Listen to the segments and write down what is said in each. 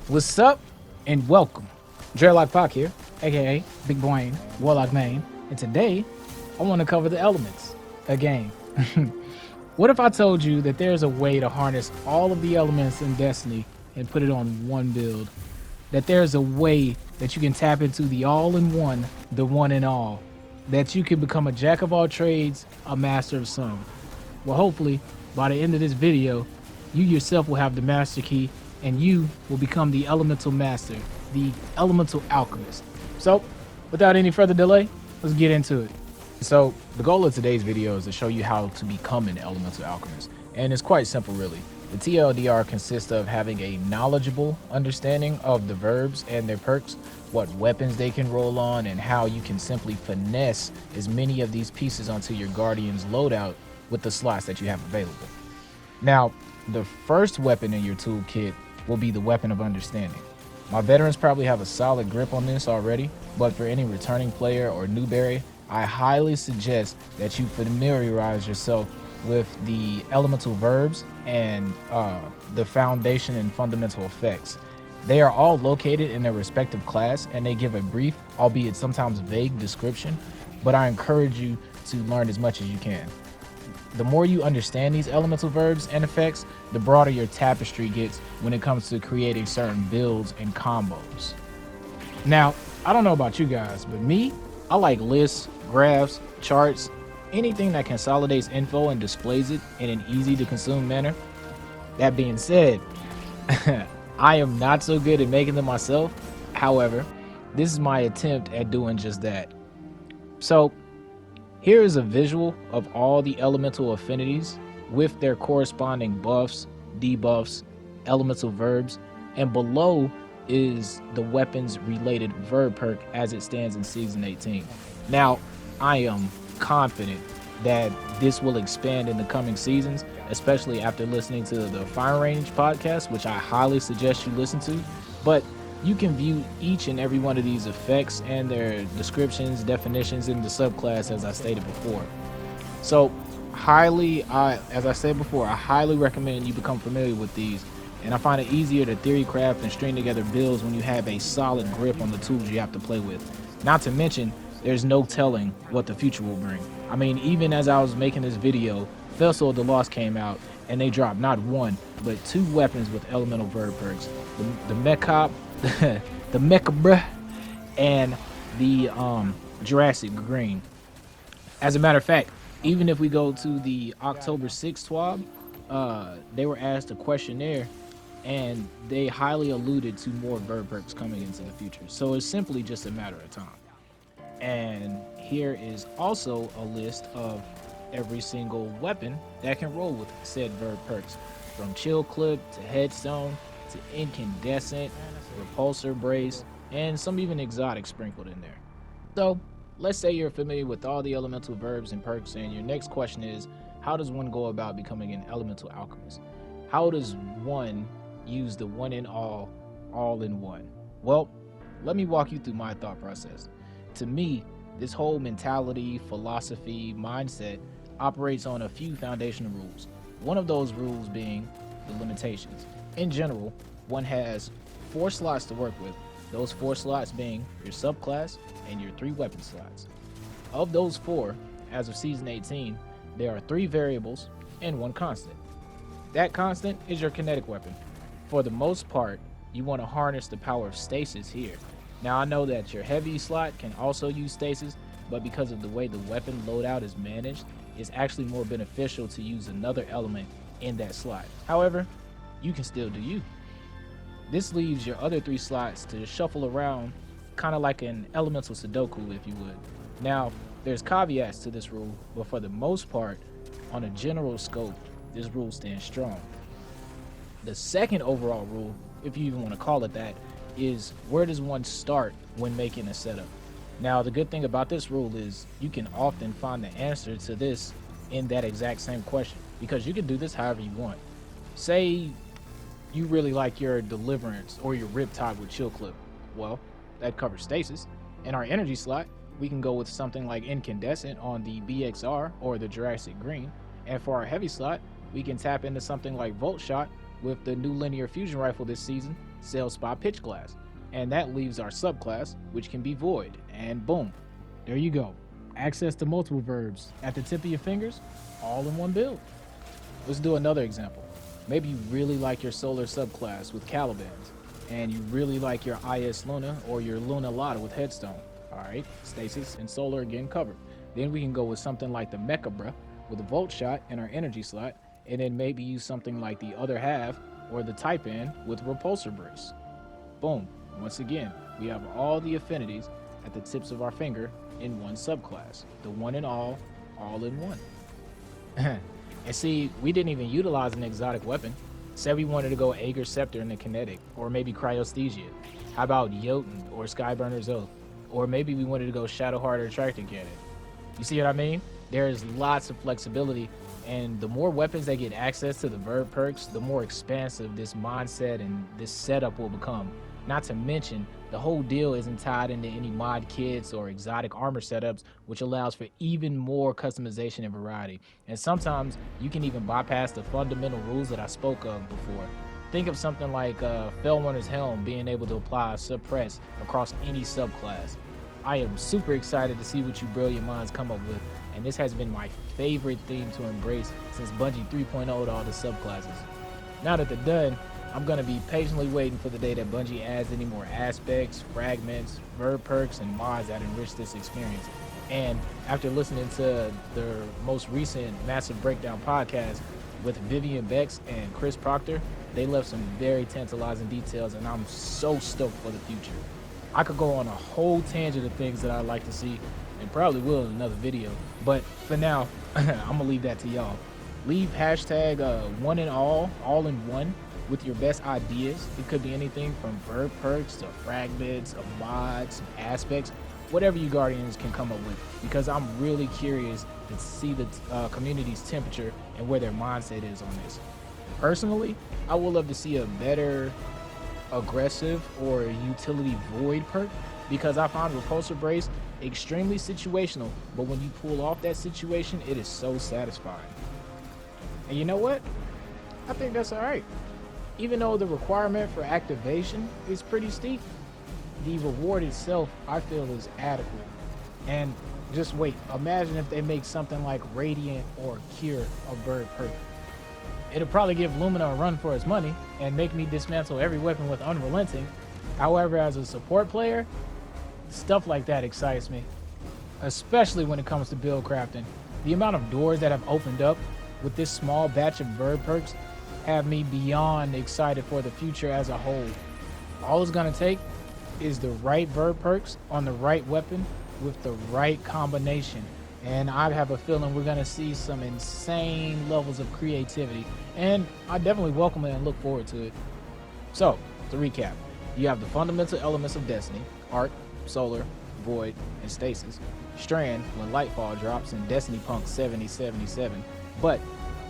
What's up and welcome. Dreadlock Pac here, aka Big Brain, Warlock Main, and today I want to cover the elements, a game. What if I told you that there's a way to harness all of the elements in Destiny and put it on one build? That there's a way that you can tap into the all-in-one, the one and all. That you can become a jack of all trades, a master of some. Well, hopefully, by the end of this video, you yourself will have the master key and you will become the elemental master, the elemental alchemist. So, without any further delay, let's get into it. So, the goal of today's video is to show you how to become an elemental alchemist. And it's quite simple, really. The TLDR consists of having a knowledgeable understanding of the verbs and their perks, what weapons they can roll on, and how you can simply finesse as many of these pieces onto your Guardian's loadout with the slots that you have available. Now, the first weapon in your toolkit will be the Weapon of Understanding. My veterans probably have a solid grip on this already, but for any returning player or newberry, I highly suggest that you familiarize yourself with the elemental verbs and the foundation and fundamental effects. They are all located in their respective class and they give a brief, albeit sometimes vague description, but I encourage you to learn as much as you can. The more you understand these elemental verbs and effects, the broader your tapestry gets when it comes to creating certain builds and combos. Now, I don't know about you guys, but me, I like lists, graphs, charts, anything that consolidates info and displays it in an easy to consume manner. That being said, I am not so good at making them myself. However, this is my attempt at doing just that. So, here is a visual of all the elemental affinities with their corresponding buffs, debuffs, elemental verbs, and below is the weapons related verb perk as it stands in season 18. Now, I am confident that this will expand in the coming seasons, especially after listening to the Fire Range podcast, which I highly suggest you listen to. But you can view each and every one of these effects and their descriptions, definitions in the subclass as I stated before. So as I said before, I highly recommend you become familiar with these, and I find it easier to theory craft and string together builds when you have a solid grip on the tools you have to play with. Not to mention, there's no telling what the future will bring. I mean, even as I was making this video, Vessel of the Lost came out, and they dropped not one, but two weapons with elemental verb perks. The Mechop, the Mechabra, and the Jurassic Green. As a matter of fact, even if we go to the October 6th TWAB, they were asked a questionnaire, and they highly alluded to more verb perks coming into the future. So it's simply just a matter of time. And here is also a list of every single weapon that can roll with said verb perks, from Chill Clip to Headstone to Incandescent, Repulsor Brace, and some even exotic sprinkled in there. So let's say you're familiar with all the elemental verbs and perks, and your next question is, how does one go about becoming an elemental alchemist? How does one use the one in all in one? Well, let me walk you through my thought process. To me, this whole mentality, philosophy, mindset operates on a few foundational rules. One of those rules being the limitations. In general, one has 4 slots to work with, those 4 slots being your subclass and your 3 weapon slots. Of those 4, as of season 18, there are 3 variables and 1 constant. That constant is your kinetic weapon. For the most part, you want to harness the power of stasis here. Now, I know that your heavy slot can also use stasis, but because of the way the weapon loadout is managed, it's actually more beneficial to use another element in that slot. However, you can still do you. This leaves your other 3 slots to shuffle around, kind of like an elemental Sudoku, if you would. Now, there's caveats to this rule, but for the most part, on a general scope, this rule stands strong. The second overall rule, if you even want to call it that, is where does one start when making a setup? Now, the good thing about this rule is you can often find the answer to this in that exact same question, because you can do this however you want. Say you really like your Deliverance or your Riptide with Chill Clip. Well, that covers stasis. In our energy slot, we can go with something like Incandescent on the BXR or the Jurassic Green. And for our heavy slot, we can tap into something like Volt Shot with the new linear fusion rifle this season, Sail Spy Pitch Glass. And that leaves our subclass, which can be Void. And boom, there you go. Access to multiple verbs at the tip of your fingers, all in one build. Let's do another example. Maybe you really like your Solar subclass with Calibans, and you really like your IS Luna or your Luna Lotta with Headstone. Alright, Stasis and Solar again covered. Then we can go with something like the Mecha Bruh with a Volt Shot in our energy slot, and then maybe use something like the Other Half or the Type N with Repulsor Brace. Boom. Once again, we have all the affinities at the tips of our finger in one subclass. The one and all in one. And see, we didn't even utilize an exotic weapon. Said we wanted to go Aegir Scepter in the kinetic, or maybe Cryosthesia. How about Jotun or Skyburner's Oath? Or maybe we wanted to go Shadow Heart or Tractor Cannon. You see what I mean? There's lots of flexibility, and the more weapons that get access to the verb perks, the more expansive this mindset and this setup will become. Not to mention, the whole deal isn't tied into any mod kits or exotic armor setups, which allows for even more customization and variety. And sometimes you can even bypass the fundamental rules that I spoke of before. Think of something like Fellrunner's Helm being able to apply suppress across any subclass. I am super excited to see what you brilliant minds come up with, and this has been my favorite theme to embrace since Bungie 3.0'd all the subclasses. Now that they're done, I'm going to be patiently waiting for the day that Bungie adds any more aspects, fragments, verb perks, and mods that enrich this experience. And after listening to their most recent Massive Breakdown podcast with Vivian Bex and Chris Proctor, they left some very tantalizing details, and I'm so stoked for the future. I could go on a whole tangent of things that I'd like to see, and probably will in another video, but for now, I'm going to leave that to y'all. Leave hashtag one and all in one, with your best ideas. It could be anything from verb perks to fragments, of mods, aspects, whatever you Guardians can come up with, because I'm really curious to see the community's temperature and where their mindset is on this. Personally, I would love to see a better aggressive or utility void perk, because I find Repulsor Brace extremely situational, but when you pull off that situation, it is so satisfying. And you know what? I think that's alright. Even though the requirement for activation is pretty steep, the reward itself, I feel, is adequate. And just wait, imagine if they make something like Radiant or Cure a bird perk. It'll probably give Lumina a run for its money and make me dismantle every weapon with Unrelenting. However, as a support player, stuff like that excites me, especially when it comes to build crafting. The amount of doors that have opened up with this small batch of bird perks have me beyond excited for the future as a whole. All it's gonna take is the right verb perks on the right weapon with the right combination, and I have a feeling we're gonna see some insane levels of creativity, and I definitely welcome it and look forward to it. So, to recap, you have the fundamental elements of Destiny: Arc, Solar, Void, and Stasis. Strand when Lightfall drops in Destiny Punk 7077, but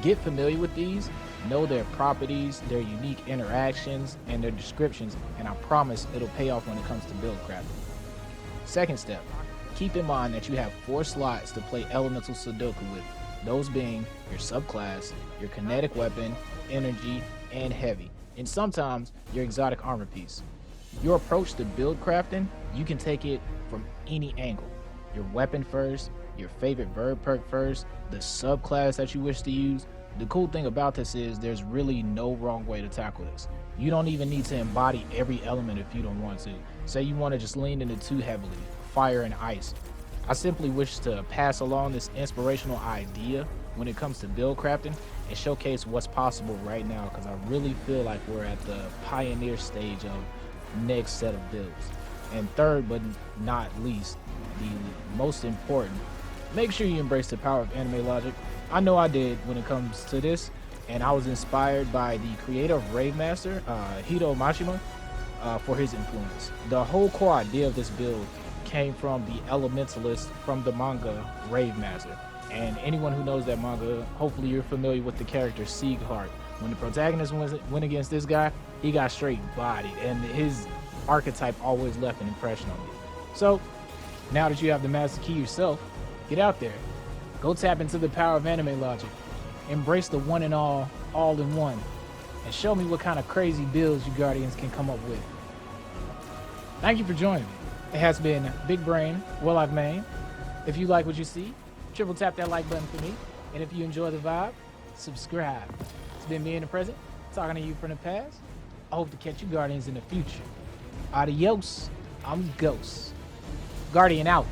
get familiar with these, know their properties, their unique interactions, and their descriptions, and I promise it'll pay off when it comes to build crafting. Second step, keep in mind that you have 4 slots to play Elemental Sudoku with, those being your subclass, your kinetic weapon, energy, and heavy, and sometimes your exotic armor piece. Your approach to build crafting, you can take it from any angle. Your weapon first, your favorite verb perk first, the subclass that you wish to use. The cool thing about this is there's really no wrong way to tackle this. You don't even need to embody every element if you don't want to. Say you want to just lean into too heavily, fire and ice. I simply wish to pass along this inspirational idea when it comes to build crafting and showcase what's possible right now, because I really feel like we're at the pioneer stage of next set of builds. And third but not least, the most important, make sure you embrace the power of AnimeLogic. I know I did when it comes to this, and I was inspired by the creator of Rave Master, Hiro Mashima, for his influence. The whole core idea of this build came from the Elementalist from the manga Rave Master. And anyone who knows that manga, hopefully you're familiar with the character Seig. When the protagonist went against this guy, he got straight bodied, and his archetype always left an impression on me. So, now that you have the master key yourself, get out there. Go tap into the power of AnimeLogic. Embrace the one and all in one. and show me what kind of crazy builds you Guardians can come up with. Thank you for joining me. It has been Big Brain, Warlock Main. If you like what you see, triple tap that like button for me. And if you enjoy the vibe, subscribe. It's been me in the present, talking to you from the past. I hope to catch you Guardians in the future. Adios, I'm Ghost. Guardian out.